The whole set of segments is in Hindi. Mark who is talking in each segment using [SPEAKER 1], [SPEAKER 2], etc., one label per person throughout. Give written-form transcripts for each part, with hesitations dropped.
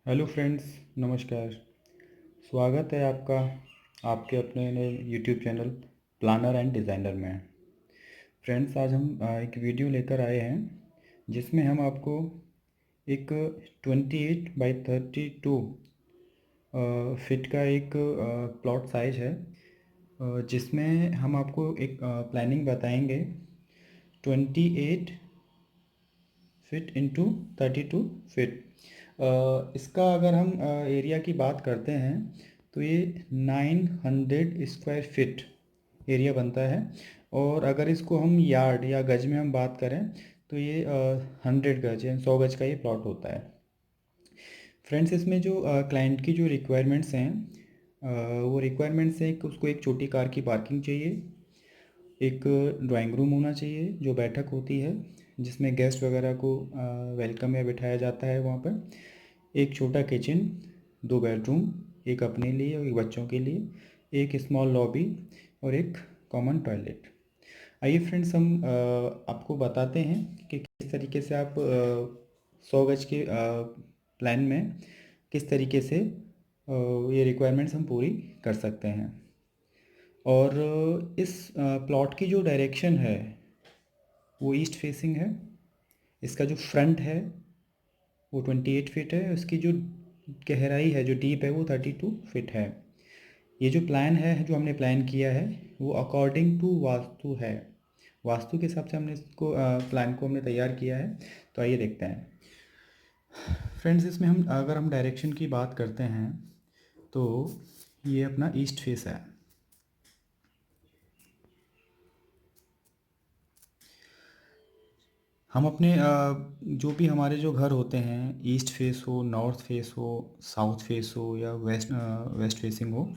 [SPEAKER 1] हेलो फ्रेंड्स, नमस्कार। स्वागत है आपका आपके अपने नए YouTube channel planner and designer में। फ्रेंड्स, आज हम एक वीडियो लेकर आए हैं जिसमें हम आपको एक 28 बाई 32 फिट का एक प्लॉट साइज है, जिसमें हम आपको एक प्लानिंग बताएंगे 28 फीट इंटू 32 फीट। इसका अगर हम एरिया की बात करते हैं तो ये 900 स्क्वायर फीट एरिया बनता है। और अगर इसको हम यार्ड या गज में हम बात करें तो ये 100 गज या 100 गज का ये प्लॉट होता है। फ्रेंड्स, इसमें जो क्लाइंट की जो रिक्वायरमेंट्स हैं, वो रिक्वायरमेंट्स हैं कि उसको एक छोटी कार की पार्किंग चाहिए, एक ड्राइंग रूम होना चाहिए जो बैठक होती है जिसमें गेस्ट वगैरह को वेलकम या बिठाया जाता है वहाँ पर, एक छोटा किचन, 2 बेडरूम, एक अपने लिए और एक बच्चों के लिए, एक स्मॉल लॉबी और एक कॉमन टॉयलेट। आइए फ्रेंड्स, हम आपको बताते हैं कि किस तरीके से आप 100 गज के प्लान में किस तरीके से ये रिक्वायरमेंट्स हम पूरी कर सकते हैं। और इस प्लॉट की जो डायरेक्शन है वो ईस्ट फेसिंग है। इसका जो फ्रंट है वो 28 फीट है। उसकी जो गहराई है, जो डीप है, वो 32 फीट है। ये जो प्लान है जो हमने प्लान किया है वो अकॉर्डिंग टू वास्तु है। वास्तु के हिसाब से हमने इसको प्लान को हमने तैयार किया है। तो आइए देखते हैं फ्रेंड्स, इसमें हम अगर हम डायरेक्शन की बात करते हैं तो ये अपना ईस्ट फेस है। हम अपने जो भी हमारे जो घर होते हैं, ईस्ट फेस हो, नॉर्थ फेस हो, साउथ फेस हो या वेस्ट फेसिंग हो,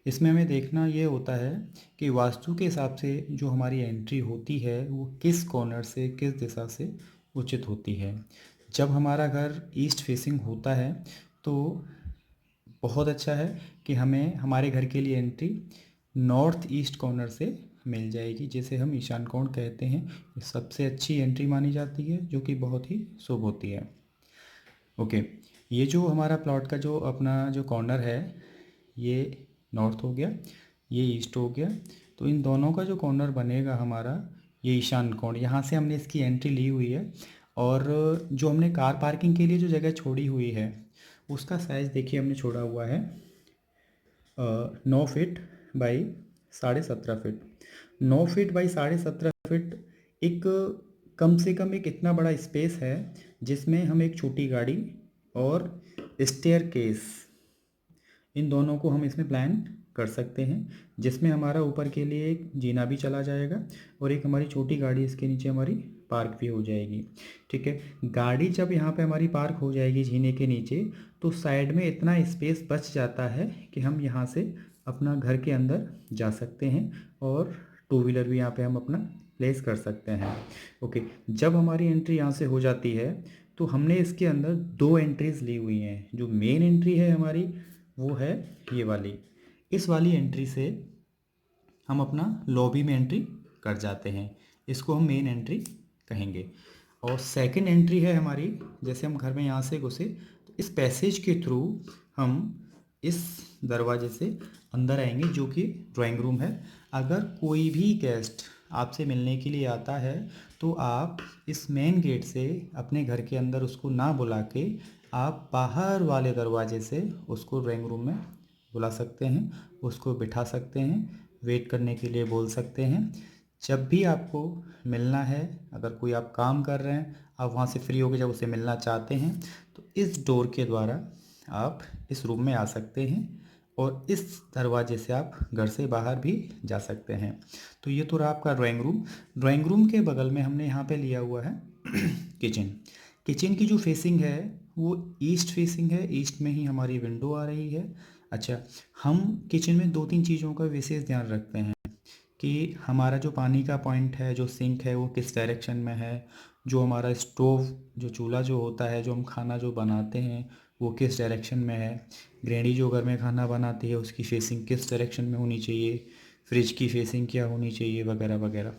[SPEAKER 1] इसमें हमें देखना ये होता है कि वास्तु के हिसाब से जो हमारी एंट्री होती है वो किस कॉर्नर से, किस दिशा से उचित होती है। जब हमारा घर ईस्ट फेसिंग होता है तो बहुत अच्छा है कि हमें हमारे घर के लिए एंट्री नॉर्थ ईस्ट कॉर्नर से मिल जाएगी, जिसे हम ईशान कोण कहते हैं। ये सबसे अच्छी एंट्री मानी जाती है, जो कि बहुत ही शुभ होती है। ओके, ये जो हमारा प्लॉट का जो अपना जो कॉर्नर है, ये नॉर्थ हो गया, ये ईस्ट हो गया। तो इन दोनों का जो कॉर्नर बनेगा हमारा, ये ईशान कोण, यहाँ से हमने इसकी एंट्री ली हुई है। और जो हमने कार पार्किंग के लिए जो जगह छोड़ी हुई है उसका साइज़ देखिए, हमने छोड़ा हुआ है 9 feet by 17.5 feet. 9 feet by 17.5 feet एक कम से कम एक इतना बड़ा स्पेस है जिसमें हम एक छोटी गाड़ी और स्टेयर केस, इन दोनों को हम इसमें प्लान कर सकते हैं, जिसमें हमारा ऊपर के लिए एक जीना भी चला जाएगा और एक हमारी छोटी गाड़ी इसके नीचे हमारी पार्क भी हो जाएगी। ठीक है, गाड़ी जब यहाँ पे हमारी पार्क हो जाएगी जीने के नीचे, तो साइड में इतना स्पेस बच जाता है कि हम यहाँ से अपना घर के अंदर जा सकते हैं और टू व्हीलर भी यहाँ पे हम अपना प्लेस कर सकते हैं। ओके, जब हमारी एंट्री यहाँ से हो जाती है तो हमने इसके अंदर 2 एंट्रीज ली हुई हैं। जो मेन एंट्री है हमारी वो है ये वाली। इस वाली एंट्री से हम अपना लॉबी में एंट्री कर जाते हैं, इसको हम मेन एंट्री कहेंगे। और सेकंड एंट्री है हमारी, जैसे हम घर में यहाँ से घुसे तो इस पैसेज के थ्रू हम इस दरवाजे से अंदर आएंगे, जो कि ड्राइंग रूम है। अगर कोई भी गेस्ट आपसे मिलने के लिए आता है तो आप इस मेन गेट से अपने घर के अंदर उसको ना बुला के आप बाहर वाले दरवाजे से उसको ड्राइंग रूम में बुला सकते हैं, उसको बिठा सकते हैं, वेट करने के लिए बोल सकते हैं। जब भी आपको मिलना है, अगर कोई आप काम कर रहे हैं, आप वहाँ से फ्री होकर जब उसे मिलना चाहते हैं तो इस डोर के द्वारा आप इस रूम में आ सकते हैं और इस दरवाजे से आप घर से बाहर भी जा सकते हैं। तो ये तो रहा आपका ड्राइंग रूम। ड्राइंग रूम के बगल में हमने यहाँ पे लिया हुआ है किचन। किचन की जो फेसिंग है वो ईस्ट फेसिंग है, ईस्ट में ही हमारी विंडो आ रही है। अच्छा, हम किचन में 2-3 चीज़ों का विशेष ध्यान रखते हैं कि हमारा जो पानी का पॉइंट है, जो सिंक है, वो किस डायरेक्शन में है। जो हमारा स्टोव, जो चूल्हा जो होता है, जो हम खाना जो बनाते हैं, वो किस डायरेक्शन में है। गृहिणी जो घर में खाना बनाती है उसकी फेसिंग किस डायरेक्शन में होनी चाहिए। फ्रिज की फेसिंग क्या होनी चाहिए वगैरह वगैरह।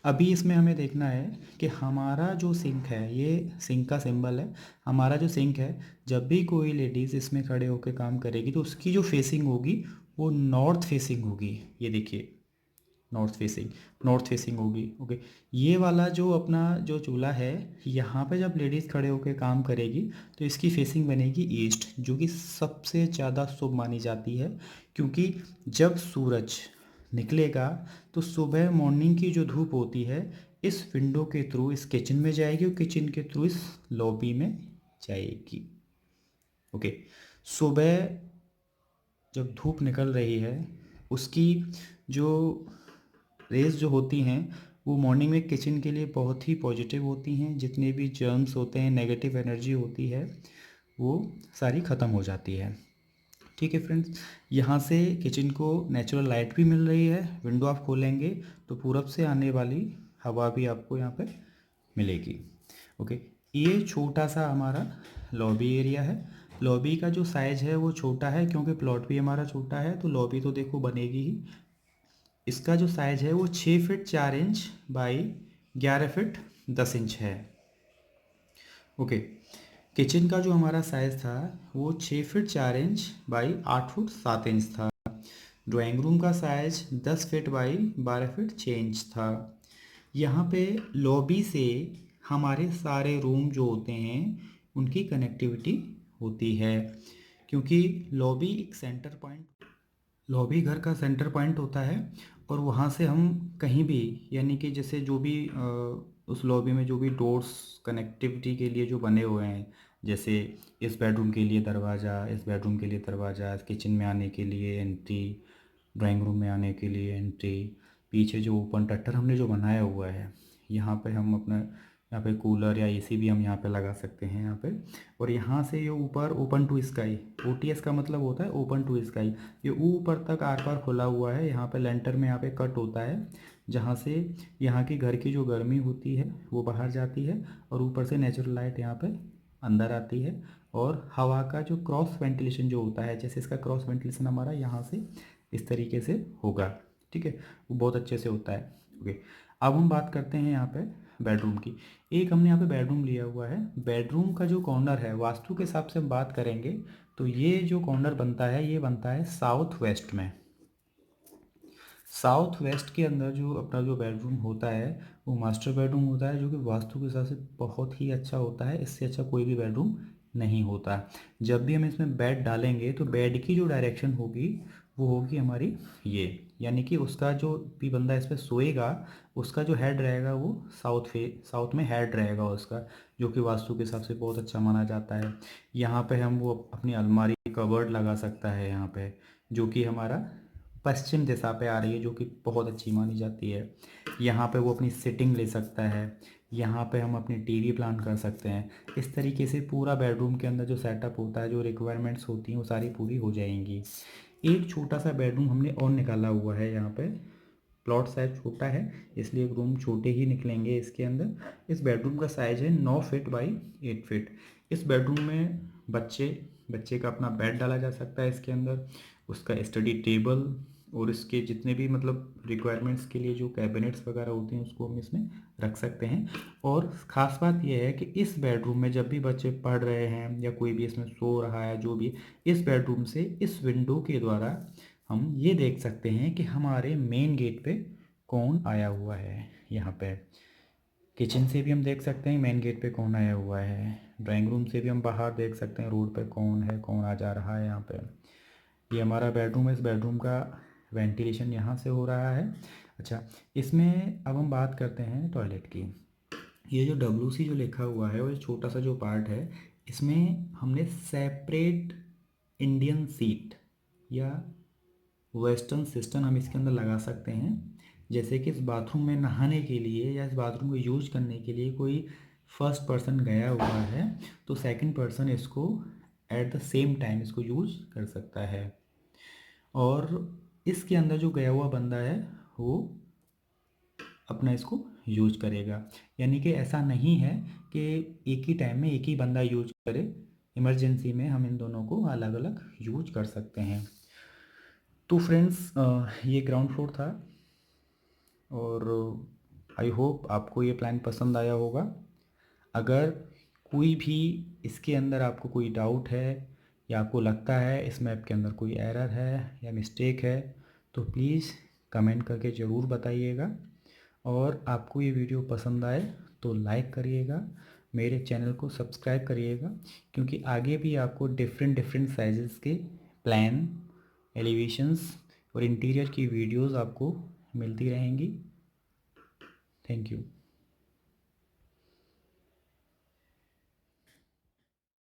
[SPEAKER 1] अभी इसमें हमें देखना है कि हमारा जो सिंक है, ये सिंक का सिंबल है, हमारा जो सिंक है, जब भी कोई लेडीज़ इसमें खड़े होकर काम करेगी तो उसकी जो फेसिंग होगी वो नॉर्थ फेसिंग होगी। ये देखिए, नॉर्थ फेसिंग होगी। ओके, ये वाला जो अपना जो चूल्हा है, यहाँ पे जब लेडीज़ खड़े होकर काम करेगी तो इसकी फेसिंग बनेगी ईस्ट, जो कि सबसे ज़्यादा शुभ मानी जाती है। क्योंकि जब सूरज निकलेगा तो सुबह मॉर्निंग की जो धूप होती है इस विंडो के थ्रू इस किचन में जाएगी और किचन के थ्रू इस लॉबी में जाएगी। ओके, सुबह जब धूप निकल रही है उसकी जो रेज़ जो होती हैं वो मॉर्निंग में किचन के लिए बहुत ही पॉजिटिव होती हैं। जितने भी जर्म्स होते हैं, नेगेटिव एनर्जी होती है, वो सारी ख़त्म हो जाती है। ठीक है फ्रेंड्स, यहाँ से किचन को नेचुरल लाइट भी मिल रही है। विंडो आप खोलेंगे तो पूरब से आने वाली हवा भी आपको यहाँ पे मिलेगी। ओके, ये छोटा सा हमारा लॉबी एरिया है। लॉबी का जो साइज़ है वो छोटा है क्योंकि प्लॉट भी हमारा छोटा है, तो लॉबी तो देखो बनेगी ही। इसका जो साइज़ है वो 6 feet 4 inch by 11 feet 10 inch है। ओके, किचन का जो हमारा साइज़ था वो 6 feet 4 inch by 8 foot 7 inch था। ड्राइंग रूम का size 10 feet by 12 feet 6 inch था। यहाँ पे लॉबी से हमारे सारे रूम जो होते हैं उनकी कनेक्टिविटी होती है, क्योंकि लॉबी एक सेंटर पॉइंट, लॉबी घर का सेंटर पॉइंट होता है। और वहाँ से हम कहीं भी, यानी कि जैसे जो भी उस लॉबी में जो भी डोर्स कनेक्टिविटी के लिए जो बने हुए हैं, जैसे इस बेडरूम के लिए दरवाज़ा, इस बेडरूम के लिए दरवाज़ा, इस किचन में आने के लिए एंट्री, ड्राइंग रूम में आने के लिए एंट्री, पीछे जो ओपन टट्टर हमने जो बनाया हुआ है, यहाँ पे हम अपना, यहाँ पे कूलर या एसी भी हम यहाँ पे लगा सकते हैं यहाँ पे। और यहाँ से ये ऊपर ओपन टू स्काई, ओटीएस का मतलब होता है ओपन टू स्काई, ये ऊपर तक आर पार खुला हुआ है। यहाँ पे लेंटर में यहाँ पे कट होता है, जहाँ से यहाँ की घर की जो गर्मी होती है वो बाहर जाती है और ऊपर से नेचुरल लाइट यहाँ पे अंदर आती है। और हवा का जो क्रॉस वेंटिलेशन जो होता है, जैसे इसका क्रॉस वेंटिलेशन हमारा यहाँ से इस तरीके से होगा, ठीक है, वो बहुत अच्छे से होता है। ओके, अब हम बात करते हैं यहाँ पे बेडरूम की। एक हमने यहाँ पे बेडरूम लिया हुआ है। बेडरूम का जो कॉर्नर है, वास्तु के हिसाब से हम बात करेंगे तो ये जो कॉर्नर बनता है ये बनता है साउथ वेस्ट में। साउथ वेस्ट के अंदर जो अपना जो बेडरूम होता है वो मास्टर बेडरूम होता है, जो कि वास्तु के हिसाब से बहुत ही अच्छा होता है। इससे अच्छा कोई भी बेडरूम नहीं होता। जब भी हम इसमें बेड डालेंगे तो बेड की जो डायरेक्शन होगी वो होगी हमारी ये, यानी कि उसका जो भी बंदा इस पर सोएगा उसका जो हेड रहेगा वो साउथ में हेड रहेगा उसका, जो कि वास्तु के हिसाब से बहुत अच्छा माना जाता है। यहाँ पे हम वो अपनी अलमारी कबर्ड लगा सकता है यहाँ पे, जो कि हमारा पश्चिम दिशा पे आ रही है, जो कि बहुत अच्छी मानी जाती है। यहाँ पे वो अपनी सिटिंग ले सकता है, यहाँ पे हम अपनी टीवी प्लान कर सकते हैं। इस तरीके से पूरा बेडरूम के अंदर जो सेटअप होता है, जो रिक्वायरमेंट्स होती हैं वो सारी पूरी हो जाएंगी। एक छोटा सा बेडरूम हमने और निकाला हुआ है यहाँ पे। प्लॉट साइज छोटा है इसलिए एक रूम छोटे ही निकलेंगे इसके अंदर। इस बेडरूम का साइज है 9 फीट बाई 8 फीट। इस बेडरूम में बच्चे का अपना बेड डाला जा सकता है इसके अंदर, उसका स्टडी टेबल और इसके जितने भी मतलब रिक्वायरमेंट्स के लिए जो कैबिनेट्स वगैरह होते हैं उसको हम इसमें रख सकते हैं। और ख़ास बात यह है कि इस बेडरूम में जब भी बच्चे पढ़ रहे हैं या कोई भी इसमें सो रहा है, जो भी, इस बेडरूम से इस विंडो के द्वारा हम ये देख सकते हैं कि हमारे मेन गेट पे कौन आया हुआ है। यहाँ पे किचन से भी हम देख सकते हैं मेन गेट पे कौन आया हुआ है। ड्राइंग रूम से भी हम बाहर देख सकते हैं रोड पे कौन है, कौन आ जा रहा है यहाँ पे। ये हमारा बेडरूम है, इस बेडरूम का वेंटिलेशन यहाँ से हो रहा है। अच्छा, इसमें अब हम बात करते हैं टॉयलेट की। ये जो WC जो लिखा हुआ है, वो छोटा सा जो पार्ट है, इसमें हमने सेपरेट इंडियन सीट या वेस्टर्न सिस्टम हम इसके अंदर लगा सकते हैं। जैसे कि इस बाथरूम में नहाने के लिए या इस बाथरूम को यूज करने के लिए कोई फर्स्ट पर्सन गया हुआ है तो सेकंड पर्सन इसको एट द सेम टाइम इसको यूज कर सकता है। और इसके अंदर जो गया हुआ बंदा है वो अपना इसको यूज करेगा। यानी कि ऐसा नहीं है कि एक ही टाइम में एक ही बंदा यूज करे, इमरजेंसी में हम इन दोनों को अलग अलग यूज कर सकते हैं। तो फ्रेंड्स ये ग्राउंड फ्लोर था और आई होप आपको ये प्लान पसंद आया होगा। अगर कोई भी इसके अंदर आपको कोई डाउट है या आपको लगता है इस मैप के अंदर कोई एरर है या मिस्टेक है तो प्लीज़ कमेंट करके ज़रूर बताइएगा। और आपको ये वीडियो पसंद आए तो लाइक करिएगा, मेरे चैनल को सब्सक्राइब करिएगा, क्योंकि आगे भी आपको डिफरेंट डिफरेंट साइज़ेस के प्लान, एलिवेशंस और इंटीरियर की वीडियोस आपको मिलती रहेंगी। Thank you.